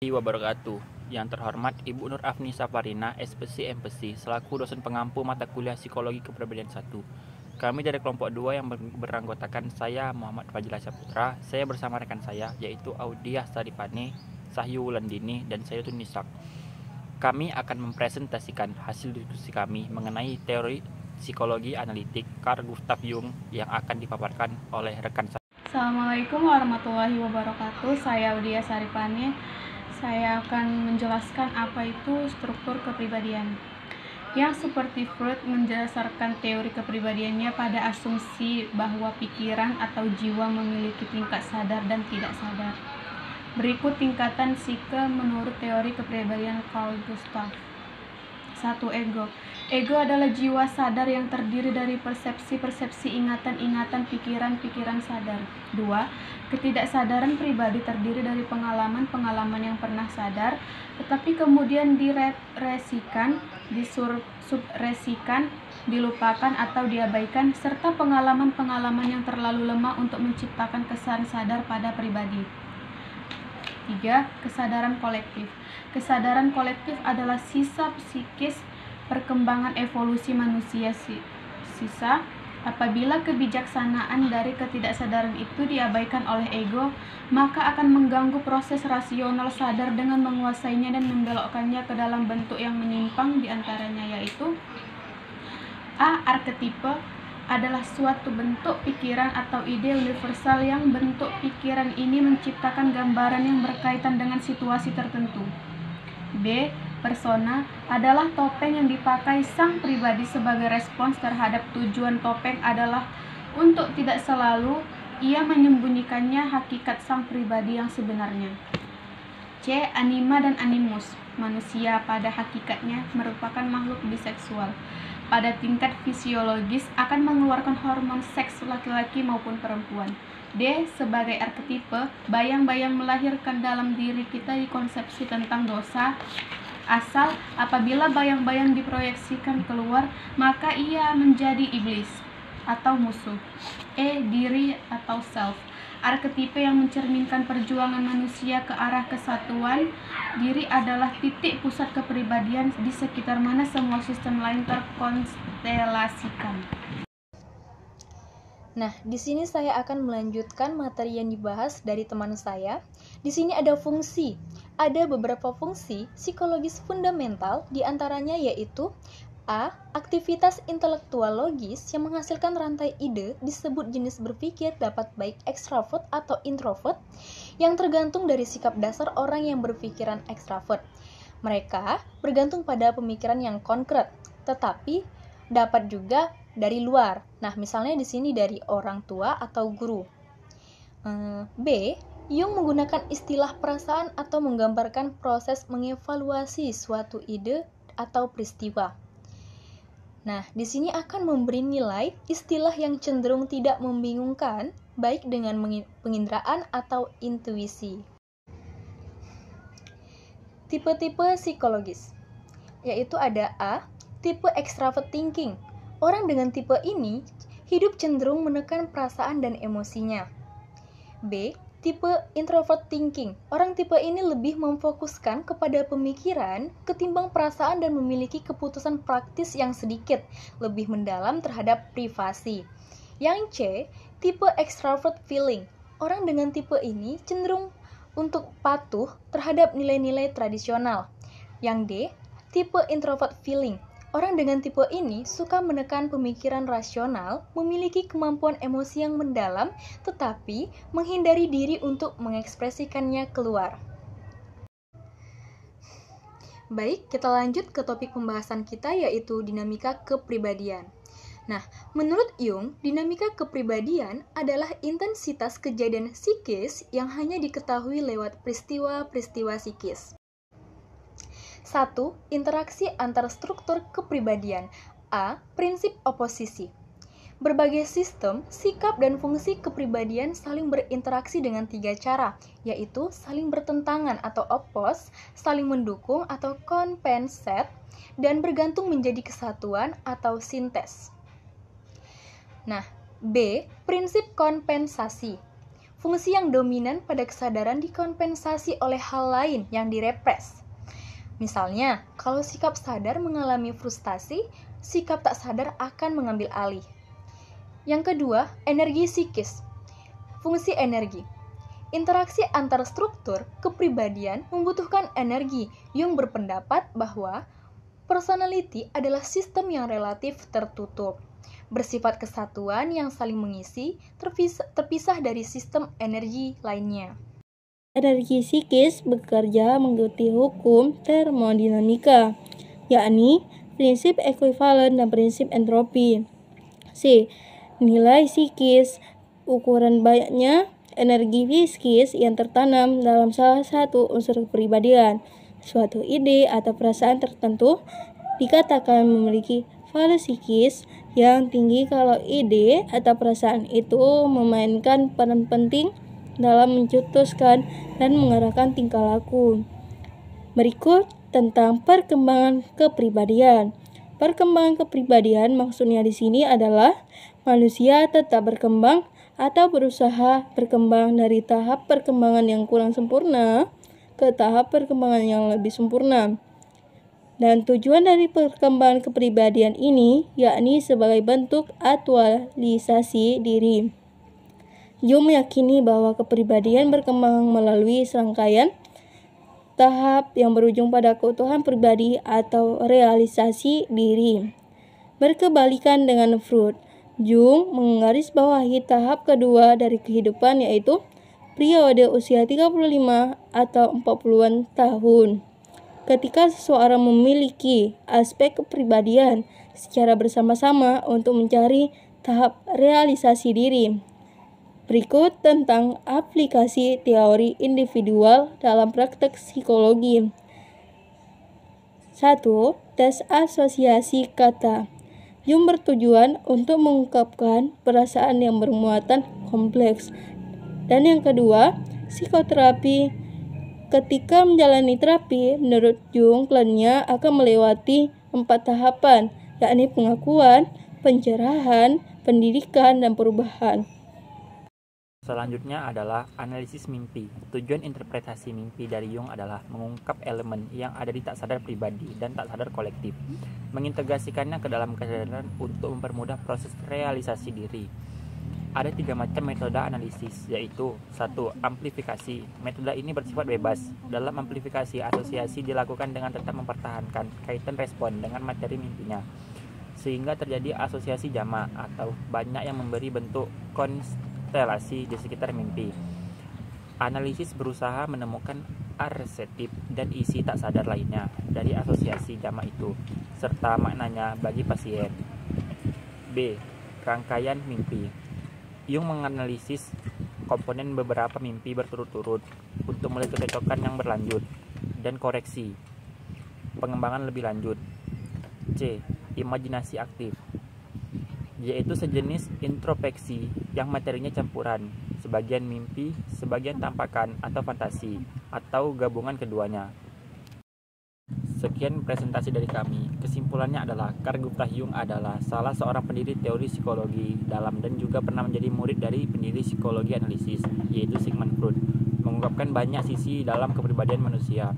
Wabarakatuh. Yang terhormat Ibu Nur Afni Saparina, SPC MPC, selaku dosen pengampu mata kuliah Psikologi Kepribadian 1. Kami dari kelompok 2 yang beranggotakan saya Muhammad Fajila Saputra, saya bersama rekan saya yaitu Audiah Saripane, Sahyu Wulandini, dan saya Tunisak. Kami akan mempresentasikan hasil diskusi kami mengenai teori psikologi analitik Carl Gustav Jung yang akan dipaparkan oleh rekan saya. Assalamualaikum warahmatullahi wabarakatuh. Saya Audiah Saripane. Saya akan menjelaskan apa itu struktur kepribadian. Yang seperti Freud mendasarkan teori kepribadiannya pada asumsi bahwa pikiran atau jiwa memiliki tingkat sadar dan tidak sadar. Berikut tingkatan psike menurut teori kepribadian Carl Gustav. 1. Ego. Ego adalah jiwa sadar yang terdiri dari persepsi-persepsi, ingatan-ingatan, pikiran-pikiran sadar. 2. Ketidaksadaran pribadi terdiri dari pengalaman-pengalaman yang pernah sadar, tetapi kemudian direpresikan, disubresikan, dilupakan atau diabaikan, serta pengalaman-pengalaman yang terlalu lemah untuk menciptakan kesan sadar pada pribadi. 3. Kesadaran kolektif. Kesadaran kolektif adalah sisa psikis perkembangan evolusi manusia. Sisa apabila kebijaksanaan dari ketidaksadaran itu diabaikan oleh ego, maka akan mengganggu proses rasional sadar dengan menguasainya dan membelokkannya ke dalam bentuk yang menyimpang, diantaranya yaitu A. Arketipe adalah suatu bentuk pikiran atau ide universal yang bentuk pikiran ini menciptakan gambaran yang berkaitan dengan situasi tertentu. B. Persona adalah topeng yang dipakai sang pribadi sebagai respons terhadap tujuan topeng adalah untuk tidak selalu ia menyembunyikannya hakikat sang pribadi yang sebenarnya. C. Anima dan animus. Manusia pada hakikatnya merupakan makhluk biseksual. Pada tingkat fisiologis akan mengeluarkan hormon seks laki-laki maupun perempuan. D. Sebagai arketipe, bayang-bayang melahirkan dalam diri kita dikonsepsi tentang dosa. Asal apabila bayang-bayang diproyeksikan keluar, maka ia menjadi iblis atau musuh. E. Diri atau self. Arketipe yang mencerminkan perjuangan manusia ke arah kesatuan diri adalah titik pusat kepribadian di sekitar mana semua sistem lain terkonstelasikan. Nah, di sini saya akan melanjutkan materi yang dibahas dari teman saya. Di sini ada fungsi. Ada beberapa fungsi psikologis fundamental, diantaranya yaitu A. Aktivitas intelektual logis yang menghasilkan rantai ide disebut jenis berpikir dapat baik ekstrovert atau introvert yang tergantung dari sikap dasar orang yang berpikiran ekstrovert. Mereka bergantung pada pemikiran yang konkret, tetapi dapat juga dari luar. Nah, misalnya di sini dari orang tua atau guru. B. Jung menggunakan istilah perasaan atau menggambarkan proses mengevaluasi suatu ide atau peristiwa. Nah, di sini akan memberi nilai istilah yang cenderung tidak membingungkan, baik dengan penginderaan atau intuisi. Tipe-tipe psikologis, yaitu ada A. Tipe extravert thinking. Orang dengan tipe ini hidup cenderung menekan perasaan dan emosinya. B. Tipe introvert thinking. Orang tipe ini lebih memfokuskan kepada pemikiran ketimbang perasaan dan memiliki keputusan praktis yang sedikit, lebih mendalam terhadap privasi. Yang C. Tipe extrovert feeling. Orang dengan tipe ini cenderung untuk patuh terhadap nilai-nilai tradisional. Yang D. Tipe introvert feeling. Orang dengan tipe ini suka menekan pemikiran rasional, memiliki kemampuan emosi yang mendalam, tetapi menghindari diri untuk mengekspresikannya keluar. Baik, kita lanjut ke topik pembahasan kita, yaitu dinamika kepribadian. Nah, menurut Jung, dinamika kepribadian adalah intensitas kejadian psikis yang hanya diketahui lewat peristiwa-peristiwa psikis. 1. Interaksi antar struktur kepribadian. A. Prinsip oposisi. Berbagai sistem, sikap, dan fungsi kepribadian saling berinteraksi dengan 3 cara, yaitu saling bertentangan atau oppose, saling mendukung atau compensate, dan bergantung menjadi kesatuan atau sintes. Nah, B. Prinsip kompensasi. fungsi yang dominan pada kesadaran dikompensasi oleh hal lain yang direpres. Misalnya, kalau sikap sadar mengalami frustasi, sikap tak sadar akan mengambil alih. Yang kedua, energi psikis. Fungsi energi. Interaksi antar struktur kepribadian membutuhkan energi. Jung berpendapat bahwa personality adalah sistem yang relatif tertutup, bersifat kesatuan yang saling mengisi, terpisah dari sistem energi lainnya. Energi psikis bekerja mengikuti hukum termodinamika, yakni prinsip ekuivalen dan prinsip entropi. C. Nilai psikis, ukuran banyaknya energi psikis yang tertanam dalam salah satu unsur kepribadian. Suatu ide atau perasaan tertentu dikatakan memiliki value psikis yang tinggi kalau ide atau perasaan itu memainkan peran penting dalam mencetuskan dan mengarahkan tingkah laku. Berikut tentang perkembangan kepribadian. Perkembangan kepribadian maksudnya di sini adalah manusia tetap berkembang atau berusaha berkembang dari tahap perkembangan yang kurang sempurna ke tahap perkembangan yang lebih sempurna. Dan tujuan dari perkembangan kepribadian ini yakni sebagai bentuk aktualisasi diri. Jung meyakini bahwa kepribadian berkembang melalui serangkaian tahap yang berujung pada keutuhan pribadi atau realisasi diri. Berkebalikan dengan Freud, Jung menggarisbawahi tahap kedua dari kehidupan yaitu periode usia 35 atau 40-an tahun. Ketika seseorang memiliki aspek kepribadian secara bersama-sama untuk mencari tahap realisasi diri. Berikut tentang aplikasi teori individual dalam praktek psikologi. 1. Tes asosiasi kata. Jung bertujuan untuk mengungkapkan perasaan yang bermuatan kompleks. Dan yang kedua, psikoterapi. Ketika menjalani terapi, menurut Jung, kliennya akan melewati 4 tahapan, yakni pengakuan, pencerahan, pendidikan, dan perubahan. Selanjutnya adalah analisis mimpi. Tujuan interpretasi mimpi dari Jung adalah mengungkap elemen yang ada di tak sadar pribadi dan tak sadar kolektif, mengintegrasikannya ke dalam kesadaran untuk mempermudah proses realisasi diri. Ada 3 macam metode analisis, yaitu 1. Amplifikasi. Metode ini bersifat bebas. Dalam amplifikasi, asosiasi dilakukan dengan tetap mempertahankan kaitan respon dengan materi mimpinya, sehingga terjadi asosiasi jamak atau banyak yang memberi bentuk konstelasi di sekitar mimpi. Analisis berusaha menemukan arsetip dan isi tak sadar lainnya dari asosiasi jamak itu, serta maknanya bagi pasien. B. Rangkaian mimpi. Jung menganalisis komponen beberapa mimpi berturut-turut untuk melihat kecocokan yang berlanjut dan koreksi pengembangan lebih lanjut. C. Imajinasi aktif, yaitu sejenis introspeksi yang materinya campuran, sebagian mimpi, sebagian tampakan atau fantasi, atau gabungan keduanya. Sekian presentasi dari kami. Kesimpulannya adalah Carl Gustav Jung adalah salah seorang pendiri teori psikologi dalam dan juga pernah menjadi murid dari pendiri psikologi analisis, yaitu Sigmund Freud, mengungkapkan banyak sisi dalam kepribadian manusia,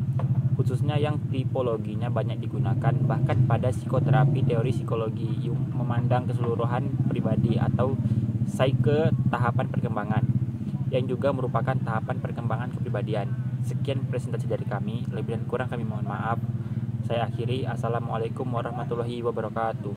khususnya yang tipologinya banyak digunakan. Bahkan pada psikoterapi teori psikologi, Jung memandang keseluruhan pribadi atau psyche tahapan perkembangan, yang juga merupakan tahapan perkembangan kepribadian. Sekian presentasi dari kami, lebih dan kurang kami mohon maaf. Saya akhiri. Assalamualaikum warahmatullahi wabarakatuh.